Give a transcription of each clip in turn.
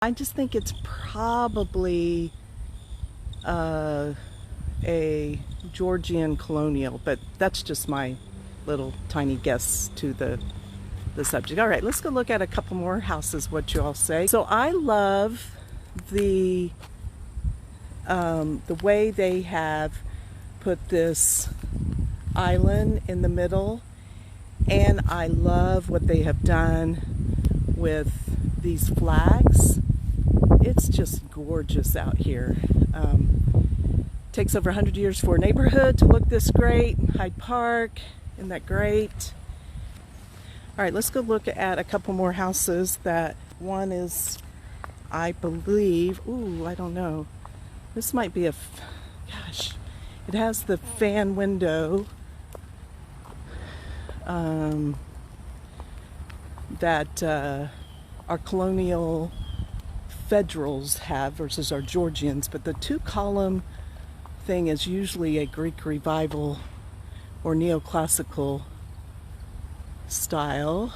I just think it's probably a Georgian colonial, but that's just my little tiny guess to the subject. All right, let's go look at a couple more houses, what you all say. So I love the way they have put this island in the middle, and I love what they have done with these flags. It's just gorgeous out here. Takes over 100 years for a neighborhood to look this great. Hyde Park, isn't that great? All right, let's go look at a couple more houses. That one is, I believe, ooh, I don't know. This might be gosh, it has the fan window that our colonial Federals have versus our Georgians, but the two-column thing is usually a Greek revival or neoclassical style.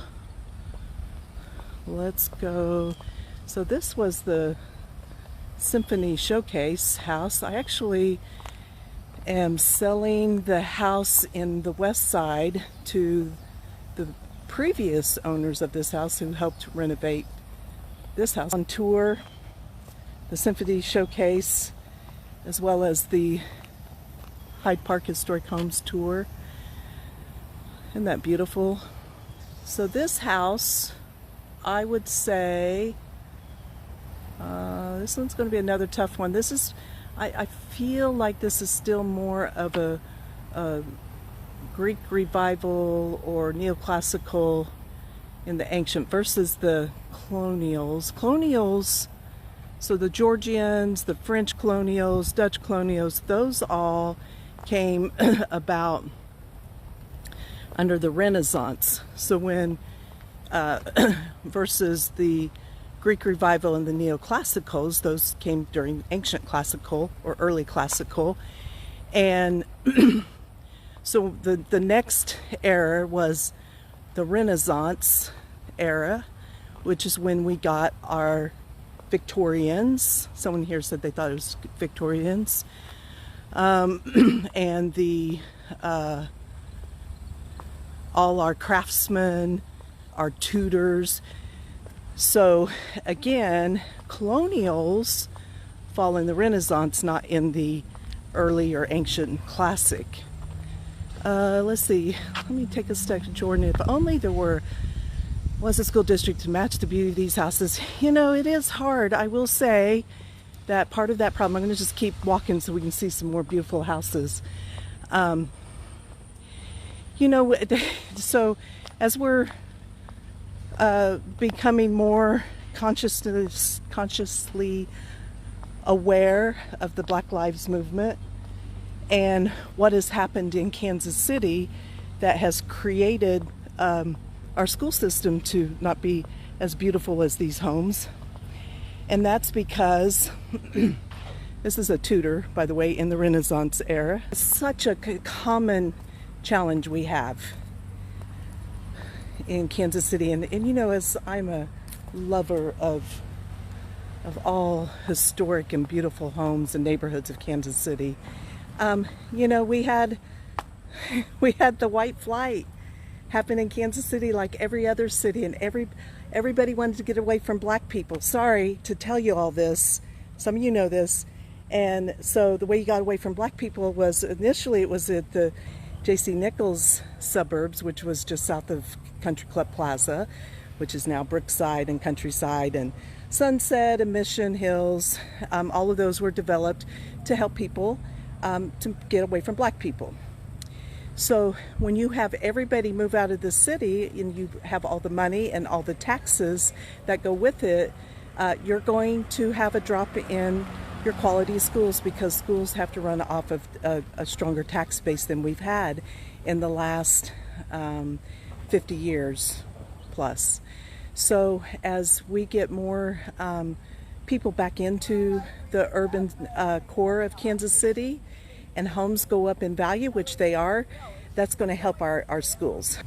Let's go. So this was the Symphony Showcase house. I actually am selling the house in the west side to the previous owners of this house who helped renovate this house. On tour, the Symphony Showcase, as well as the Hyde Park Historic Homes tour. Isn't that beautiful? So this house, I would say, this one's going to be another tough one. This is, I feel like this is still more of a Greek revival or neoclassical in the ancient versus the colonials. Colonials, so the Georgians, the French colonials, Dutch colonials, those all came about under the Renaissance. So when versus the Greek revival and the neoclassicals, those came during ancient classical or early classical. And so the next era was the Renaissance era, which is when we got our Victorians. Someone here said they thought it was Victorians. And the all our craftsmen, our Tudors. So again, colonials fall in the Renaissance, not in the early or ancient classic. Let's see, let me take a step to Jordan. If only there was a school district to match the beauty of these houses. You know, it is hard. I will say that part of that problem, I'm going to just keep walking so we can see some more beautiful houses. You know, so as we're becoming more consciously aware of the Black Lives Movement and what has happened in Kansas City that has created our school system to not be as beautiful as these homes. And that's because this is a Tudor, by the way, in the Renaissance era. It's such a common challenge we have in Kansas City. And you know, as I'm a lover of all historic and beautiful homes and neighborhoods of Kansas City, you know, we had the white flight happen in Kansas City like every other city, and everybody wanted to get away from black people. Sorry to tell you all this, some of you know this. And so the way you got away from black people was initially it was at the J.C. Nichols suburbs, which was just south of Country Club Plaza, which is now Brookside and Countryside and Sunset and Mission Hills. All of those were developed to help people to get away from black people. So when you have everybody move out of the city and you have all the money and all the taxes that go with it, you're going to have a drop in your quality of schools, because schools have to run off of a stronger tax base than we've had in the last 50 years plus. So as we get more people back into the urban core of Kansas City and homes go up in value, which they are, that's going to help our schools.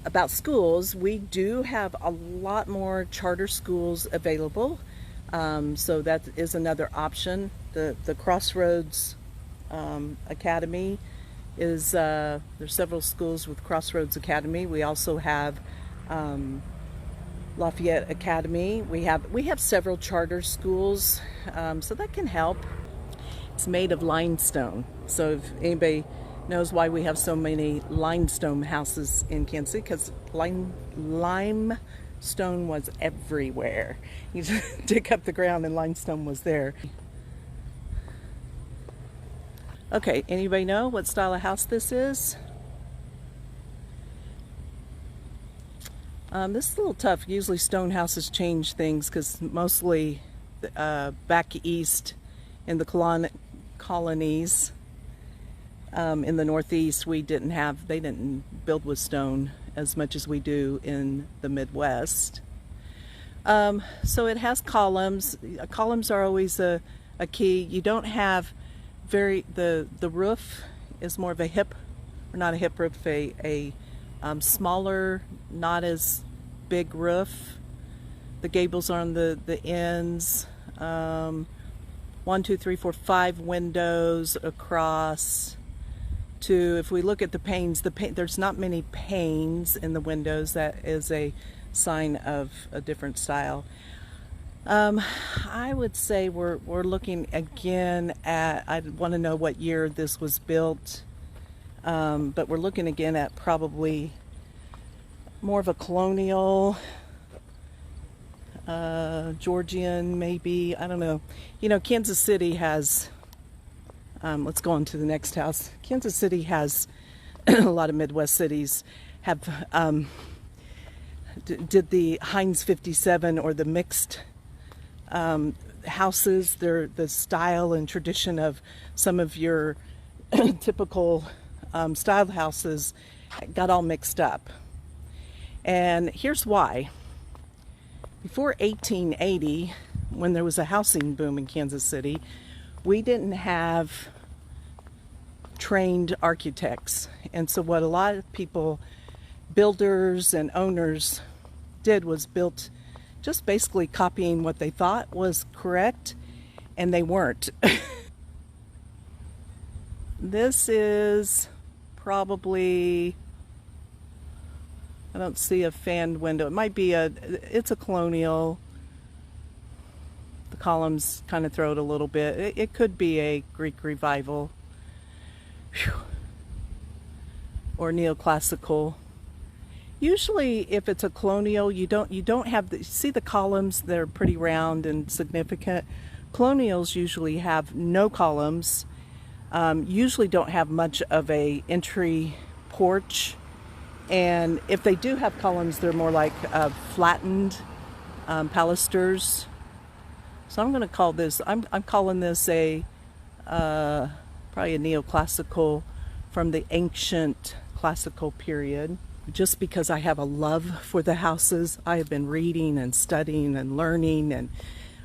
About schools, we do have a lot more charter schools available So that is another option. The Crossroads Academy is, there's several schools with Crossroads Academy. We also have Lafayette Academy. We have several charter schools, so that can help. It's made of limestone. So if anybody knows why we have so many limestone houses in Kansas City, because limestone was everywhere. You just dig up the ground and limestone was there. Okay, anybody know what style of house this is? This is a little tough. Usually stone houses change things because mostly back east in the colonies, in the Northeast, they didn't build with stone as much as we do in the Midwest. So it has columns. Columns are always a key. You don't have the roof is more of a hip, or not a hip roof, a smaller, not as big roof. The gables are on the ends. 1, 2, 3, 4, 5 windows across. If we look at the panes, there's not many panes in the windows. That is a sign of a different style. I would say we're looking again at, I want to know what year this was built, but we're looking again at probably more of a colonial, Georgian maybe, I don't know. You know, Kansas City has, let's go on to the next house. Kansas City has, a lot of Midwest cities have, did the Heinz 57 or the mixed houses. They're the style and tradition of some of your typical styled houses got all mixed up. And here's why. Before 1880, when there was a housing boom in Kansas City, we didn't have trained architects. And so what a lot of people, builders and owners, did was built just basically copying what they thought was correct, and they weren't. This is probably, I don't see a fan window. It might be it's a colonial. The columns kind of throw it a little bit. It could be a Greek revival. Whew. Or neoclassical. Usually if it's a colonial, you don't have see the columns, they're pretty round and significant. Colonials usually have no columns, usually don't have much of a entry porch, and if they do have columns, they're more like flattened pilasters. So I'm going to call this, I'm calling this a probably a neoclassical from the ancient classical period. Just because I have a love for the houses, I have been reading and studying and learning, and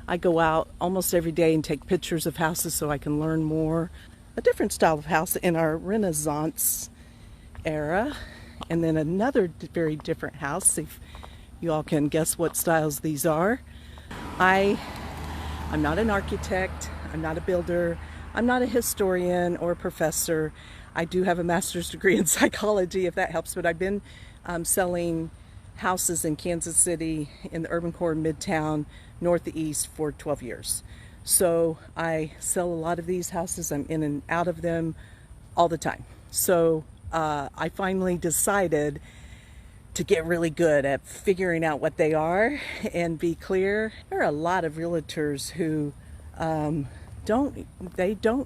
I go out almost every day and take pictures of houses so I can learn more. A different style of house in our Renaissance era, and then another very different house. See if you all can guess what styles these are. I'm not an architect, I'm not a builder, I'm not a historian or a professor. I do have a master's degree in psychology, if that helps, but I've been selling houses in Kansas City, in the urban core, Midtown, Northeast for 12 years. So I sell a lot of these houses. I'm in and out of them all the time. So I finally decided to get really good at figuring out what they are and be clear. There are a lot of realtors who don't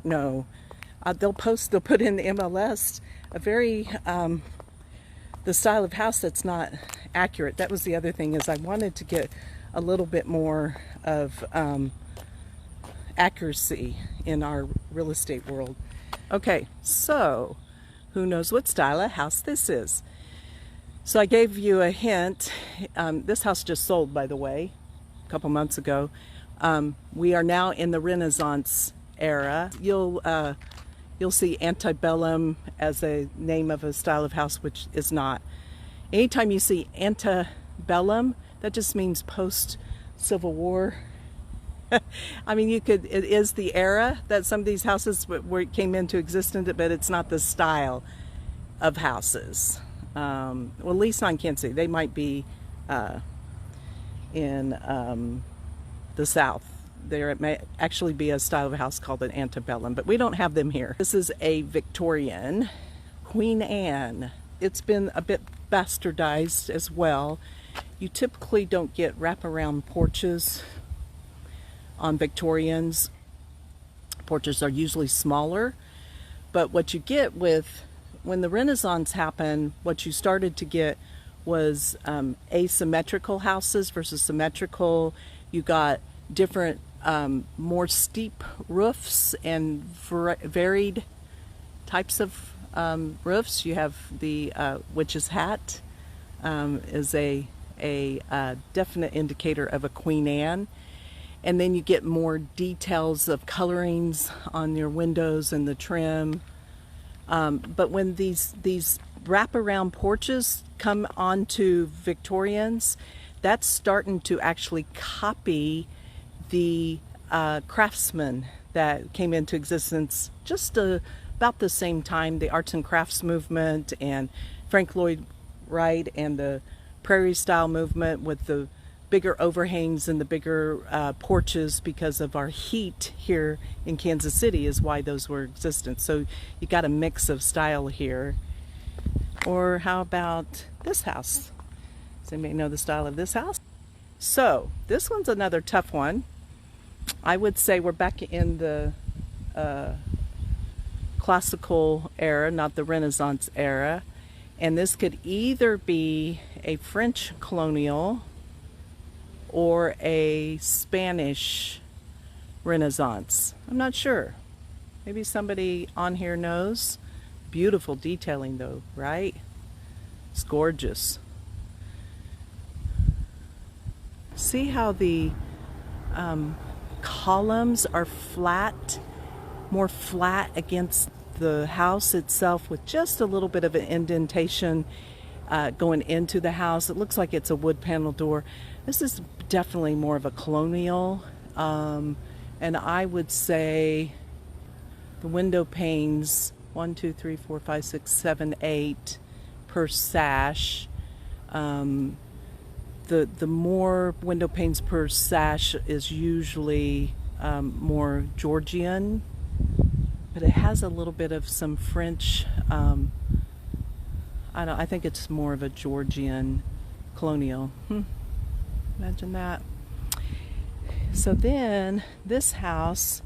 know. They'll put in the MLS a very, the style of house that's not accurate. That was the other thing, is I wanted to get a little bit more of accuracy in our real estate world. Okay, so who knows what style of house this is? So I gave you a hint. This house just sold, by the way, a couple months ago. We are now in the Renaissance era. You'll see antebellum as a name of a style of house, which is not. Anytime you see antebellum, that just means post-Civil War I mean, you could, it is the era that some of these houses came into existence, but it's not the style of houses. Well, at least not in Kansas City. They might be in the South. There it may actually be a style of house called an antebellum, but we don't have them here. This is a Victorian Queen Anne. It's been a bit bastardized as well. You typically don't get wraparound porches on Victorians. Porches are usually smaller, but what you get with, when the Renaissance happened, what you started to get was asymmetrical houses versus symmetrical. You got different, more steep roofs and varied types of roofs. You have the witch's hat is a definite indicator of a Queen Anne. And then you get more details of colorings on your windows and the trim. But when these wraparound porches come onto Victorians, that's starting to actually copy the craftsmen that came into existence just about the same time, the arts and crafts movement and Frank Lloyd Wright and the prairie style movement with the bigger overhangs and the bigger porches because of our heat here in Kansas City is why those were existent. So you got a mix of style here. Or how about this house? Does anybody know the style of this house? So this one's another tough one. I would say we're back in the classical era, not the Renaissance era. And this could either be a French colonial or a Spanish Renaissance. I'm not sure. Maybe somebody on here knows. Beautiful detailing though, right? It's gorgeous. See how the columns are flat, more flat against the house itself with just a little bit of an indentation going into the house. It looks like it's a wood panel door. This is definitely more of a colonial, and I would say the window panes 1, 2, 3, 4, 5, 6, 7, 8 per sash. The more window panes per sash is usually more Georgian, but it has a little bit of some French. I think it's more of a Georgian colonial. Imagine that. So then this house,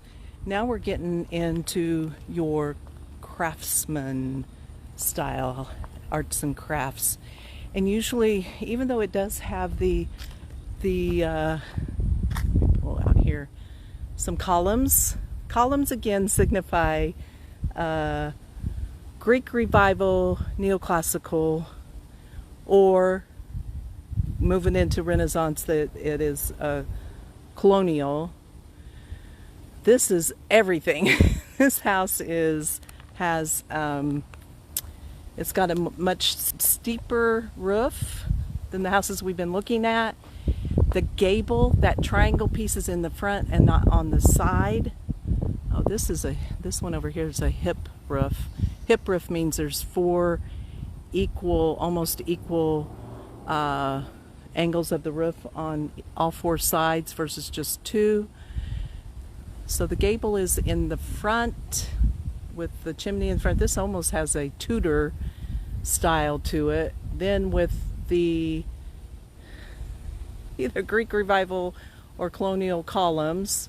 now we're getting into your craftsman style, arts and crafts. And usually, even though it does have the pull out here, some columns. Columns again signify Greek Revival, Neoclassical, or moving into Renaissance that it is colonial. This is everything. This house has it's got a much steeper roof than the houses we've been looking at. The gable, that triangle piece is in the front and not on the side. Oh, this one over here is a hip roof. Hip roof means there's 4 almost equal angles of the roof on all 4 sides versus just 2. So the gable is in the front with the chimney in front. This almost has a Tudor style to it. Then with the either Greek Revival or colonial columns,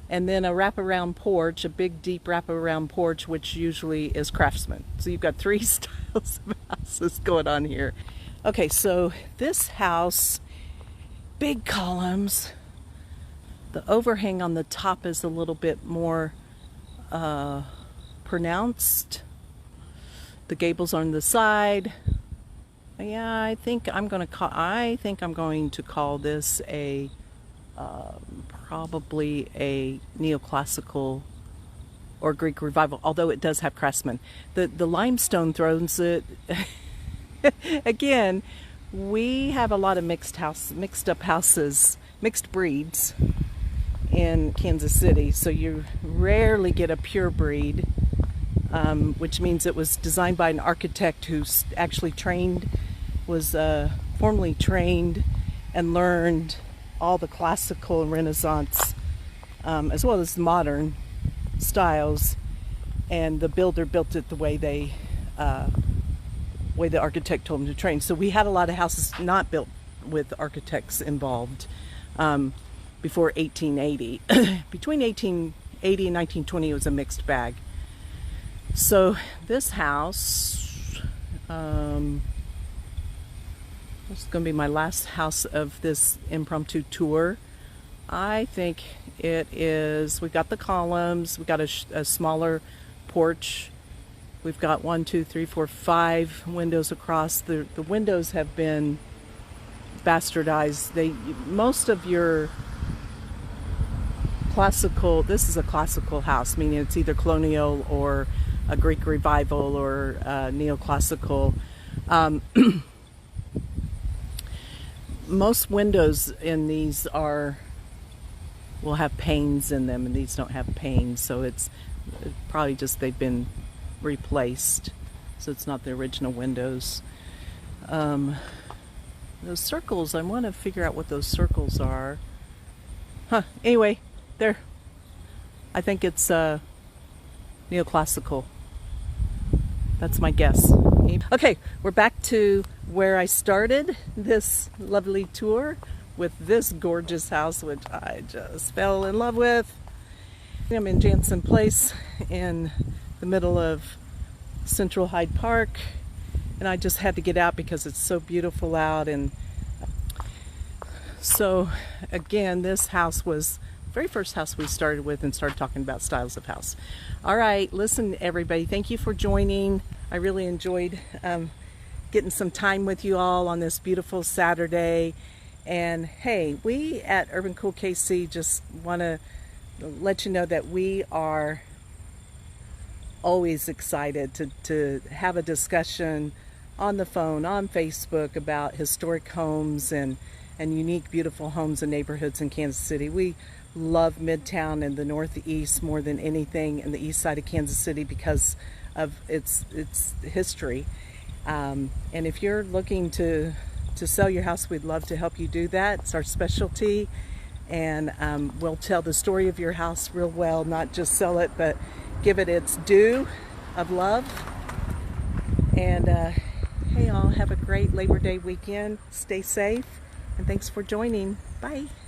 and then a wraparound porch, a big deep wraparound porch, which usually is craftsman. So you've got 3 styles of houses going on here. Okay, so this house, big columns. The overhang on the top is a little bit more pronounced. The gables on the side. Yeah, I think I'm going to call this a probably a neoclassical or Greek Revival, although it does have craftsmen. The limestone throws it. Again, we have a lot of mixed up houses, mixed breeds, in Kansas City, so you rarely get a pure breed, which means it was designed by an architect who's actually was formally trained and learned all the classical and Renaissance, as well as modern styles, and the builder built it the way the architect told him to train. So we had a lot of houses not built with architects involved before 1880. Between 1880 and 1920, it was a mixed bag. So this house, this is going to be my last house of this impromptu tour. I think it is. We've got the columns. We've got a smaller porch. We've got 1, 2, 3, 4, 5 windows across. The windows have been bastardized. Most of your classical, this is a classical house, meaning it's either colonial or a Greek revival or neoclassical. Most windows in these will have panes in them, and these don't have panes, so it's probably just they've been replaced, so it's not the original windows. Those circles, I want to figure out what those circles are. Anyway, there. I think it's neoclassical. That's my guess. Okay, we're back to where I started this lovely tour with this gorgeous house, which I just fell in love with. I'm in Jansen Place in the middle of central Hyde Park, and I just had to get out because it's so beautiful out. And so again, this house was the very first house we started with and started talking about styles of house. All right, listen everybody, thank you for joining. I really enjoyed getting some time with you all on this beautiful Saturday. And hey, we at Urban Cool KC just want to let you know that we are always excited to have a discussion on the phone, on Facebook, about historic homes and unique, beautiful homes and neighborhoods in Kansas City. We love Midtown and the Northeast more than anything, in the east side of Kansas City, because of its history. And if you're looking to sell your house, we'd love to help you do that. It's our specialty, and we'll tell the story of your house real well, not just sell it, but give it its due of love. And hey, all, have a great Labor Day weekend. Stay safe, and thanks for joining. Bye.